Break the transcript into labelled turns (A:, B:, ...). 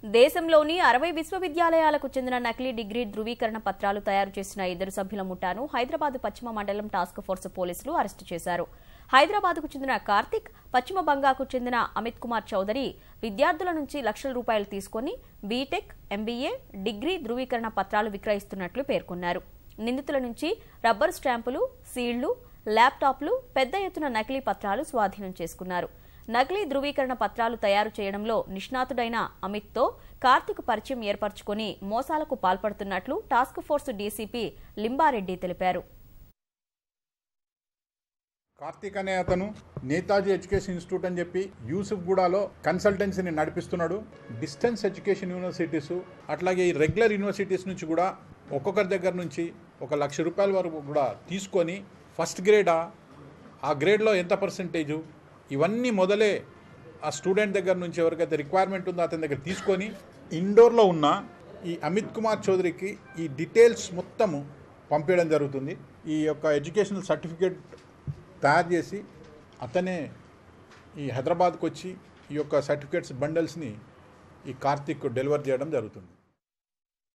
A: దేశంలోని 60 విశ్వవిద్యాలయాలకు చెందిన నకిలీ డిగ్రీ ధృవీకరణ పత్రాలు తయారు చేసిన 2 సభ్యుల ముఠాను హైదరాబాద్ పశ్చిమ మండలం టాస్క్ ఫోర్స్ పోలీసులు అరెస్టు చేశారు. హైదరాబాద్కు చెందిన కార్తిక్, పశ్చిమ బంగాకు చెందిన అమిత్ కుమార్ చౌదరి విద్యార్థుల నుంచి లక్షల రూపాయలు తీసుకుని బీటెక్, ఎంబీఏ, డిగ్రీ ధృవీకరణ పత్రాలు విక్రయిస్తున్నట్లు పేర్కొన్నారు. నిందితుల నుంచి రబ్బర్ స్టాంపులు, సీళ్లు, ల్యాప్టాప్లు, పెద్ద ఎత్తున నకిలీ పత్రాలు స్వాధీనం చేసుకున్నారు. నకిలీ ధృవీకరణ పత్రాలు తయారు చేయడంలో నిష్ణాతుడైన అమిత్తో కార్తిక్ పరిచయం ఏర్పరచుకుని మోసాలకు పాల్పడుతున్నట్లు టాస్క్ ఫోర్స్ డీసీపీ లింబారెడ్డి తెలిపారు.
B: కార్తిక్ అనే అతను నేతాజీ ఎడ్యుకేషన్ ఇన్స్టిట్యూట్ అని చెప్పి యూసుఫ్గూడలో కన్సల్టెన్సీని నడిపిస్తున్నాడు. డిస్టెన్స్ ఎడ్యుకేషన్ యూనివర్సిటీస్ అట్లాగే ఈ రెగ్యులర్ యూనివర్సిటీస్ నుంచి కూడా ఒక్కొక్కరి దగ్గర నుంచి 1 లక్ష రూపాయల వరకు కూడా తీసుకొని ఫస్ట్ గ్రేడా, ఆ గ్రేడ్లో ఎంత పర్సెంటేజు, ఇవన్నీ మొదలే ఆ స్టూడెంట్ దగ్గర నుంచి ఎవరికైతే రిక్వైర్మెంట్ ఉందో అతని దగ్గర తీసుకొని ఇండోర్లో ఉన్న ఈ అమిత్ కుమార్ చౌదరికి ఈ డీటెయిల్స్ మొత్తము పంపించడం జరుగుతుంది. ఈ యొక్క ఎడ్యుకేషనల్ సర్టిఫికేట్ తయారు చేసి అతనే ఈ హైదరాబాద్కు వచ్చి ఈ యొక్క సర్టిఫికేట్స్ బండల్స్ని ఈ కార్తిక్ డెలివర్ చేయడం జరుగుతుంది.